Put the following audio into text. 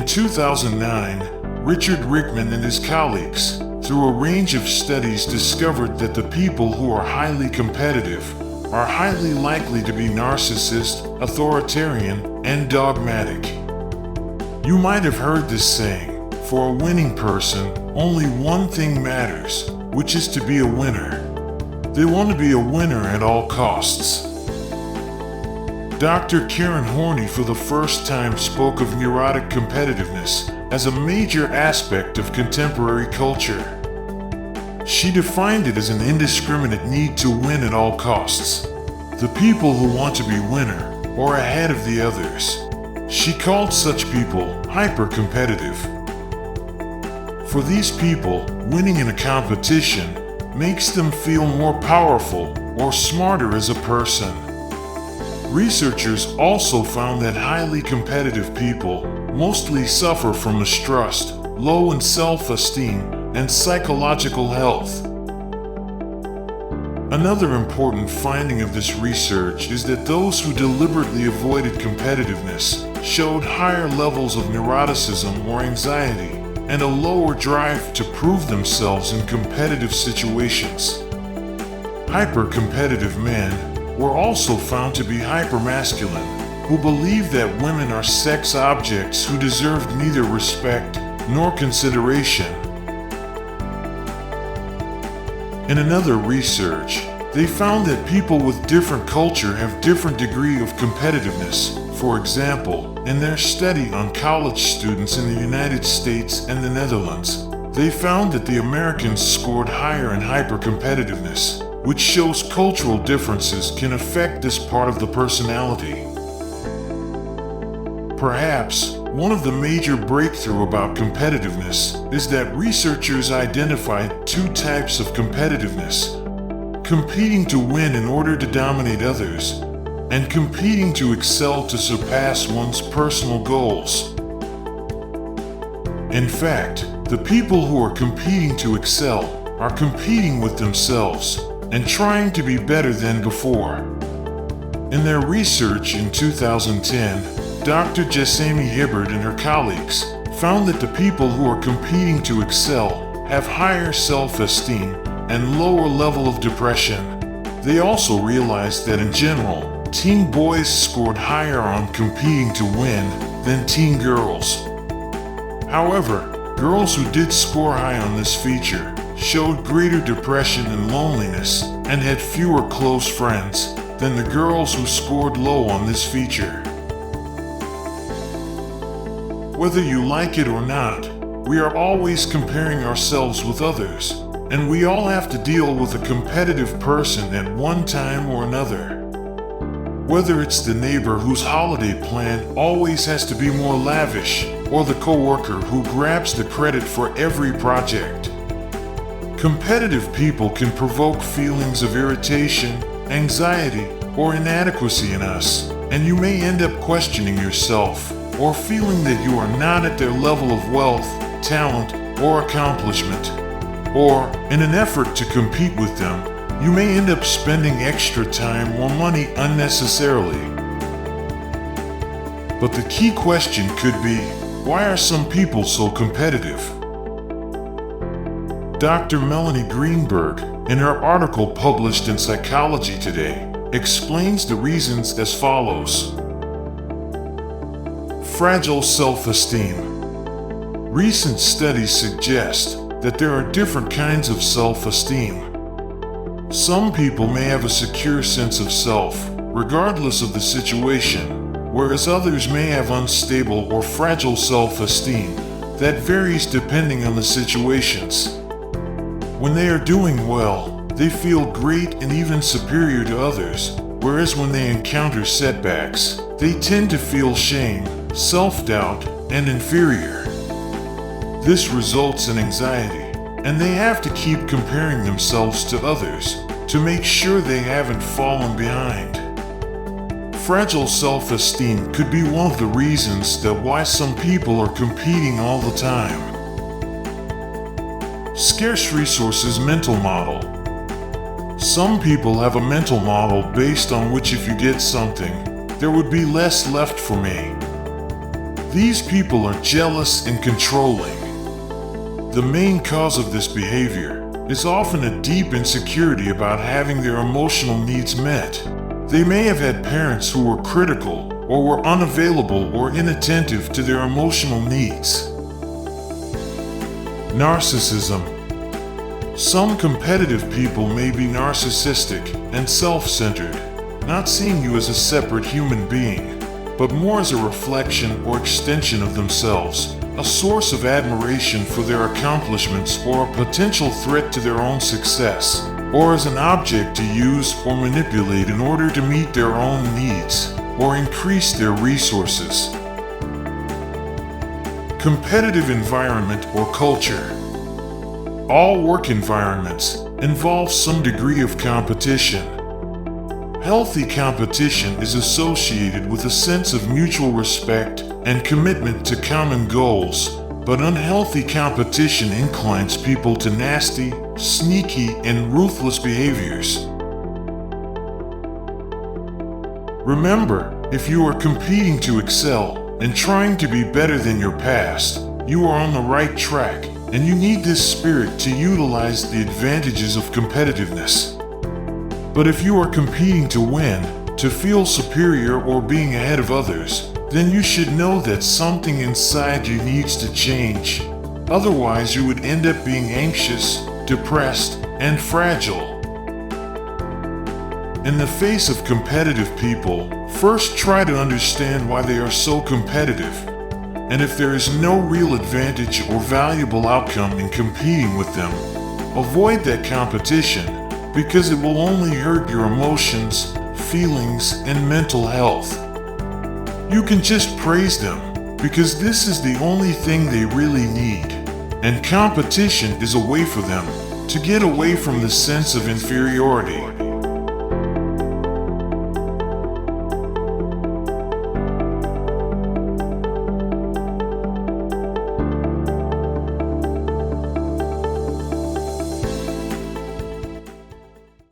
In 2009, Richard Rickman and his colleagues, through a range of studies, discovered that the people who are highly competitive are highly likely to be narcissist, authoritarian, and dogmatic. You might have heard this saying, for a winning person, only one thing matters, which is to be a winner. They want to be a winner at all costs. Dr. Karen Horney for the first time spoke of neurotic competitiveness as a major aspect of contemporary culture. She defined it as an indiscriminate need to win at all costs. The people who want to be winner or ahead of the others. She called such people hyper-competitive. For these people, winning in a competition makes them feel more powerful or smarter as a person. Researchers also found that highly competitive people mostly suffer from mistrust, low in self-esteem, and psychological health. Another important finding of this research is that those who deliberately avoided competitiveness showed higher levels of neuroticism or anxiety and a lower drive to prove themselves in competitive situations. Hyper-competitive men were also found to be hypermasculine, who believed that women are sex objects who deserved neither respect nor consideration. In another research, they found that people with different culture have different degree of competitiveness. For example, in their study on college students in the United States and the Netherlands, they found that the Americans scored higher in hypercompetitiveness, which shows cultural differences can affect this part of the personality. Perhaps one of the major breakthroughs about competitiveness is that researchers identified two types of competitiveness: competing to win in order to dominate others, and competing to excel to surpass one's personal goals. In fact, the people who are competing to excel are competing with themselves and trying to be better than before. In their research in 2010, Dr. Jessamine Hibbard and her colleagues found that the people who are competing to excel have higher self-esteem and lower level of depression. They also realized that in general, teen boys scored higher on competing to win than teen girls. However, girls who did score high on this feature showed greater depression and loneliness and had fewer close friends than the girls who scored low on this feature. Whether you like it or not, we are always comparing ourselves with others, and we all have to deal with a competitive person at one time or another. Whether it's the neighbor whose holiday plan always has to be more lavish, or the coworker who grabs the credit for every project. Competitive people can provoke feelings of irritation, anxiety, or inadequacy in us, and you may end up questioning yourself or feeling that you are not at their level of wealth, talent, or accomplishment. Or, in an effort to compete with them, you may end up spending extra time or money unnecessarily. But the key question could be, why are some people so competitive? Dr. Melanie Greenberg, in her article published in Psychology Today, explains the reasons as follows. Fragile self-esteem. Recent studies suggest that there are different kinds of self-esteem. Some people may have a secure sense of self, regardless of the situation, whereas others may have unstable or fragile self-esteem that varies depending on the situations. When they are doing well, they feel great and even superior to others, whereas when they encounter setbacks, they tend to feel shame, self-doubt, and inferior. This results in anxiety, and they have to keep comparing themselves to others to make sure they haven't fallen behind. Fragile self-esteem could be one of the reasons that why some people are competing all the time. Scarce resources mental model. Some people have a mental model based on which if you get something, there would be less left for me. These people are jealous and controlling. The main cause of this behavior is often a deep insecurity about having their emotional needs met. They may have had parents who were critical or were unavailable or inattentive to their emotional needs. Narcissism. Some competitive people may be narcissistic and self-centered, not seeing you as a separate human being, but more as a reflection or extension of themselves, a source of admiration for their accomplishments or a potential threat to their own success, or as an object to use or manipulate in order to meet their own needs or increase their resources. Competitive environment or culture. All work environments involve some degree of competition. Healthy competition is associated with a sense of mutual respect and commitment to common goals, but unhealthy competition inclines people to nasty, sneaky, and ruthless behaviors. Remember, if you are competing to excel and trying to be better than your past, you are on the right track, and you need this spirit to utilize the advantages of competitiveness. But if you are competing to win, to feel superior or being ahead of others, then you should know that something inside you needs to change. Otherwise, you would end up being anxious, depressed, and fragile. In the face of competitive people, first try to understand why they are so competitive. And if there is no real advantage or valuable outcome in competing with them, avoid that competition because it will only hurt your emotions, feelings, and mental health. You can just praise them because this is the only thing they really need. And competition is a way for them to get away from the sense of inferiority.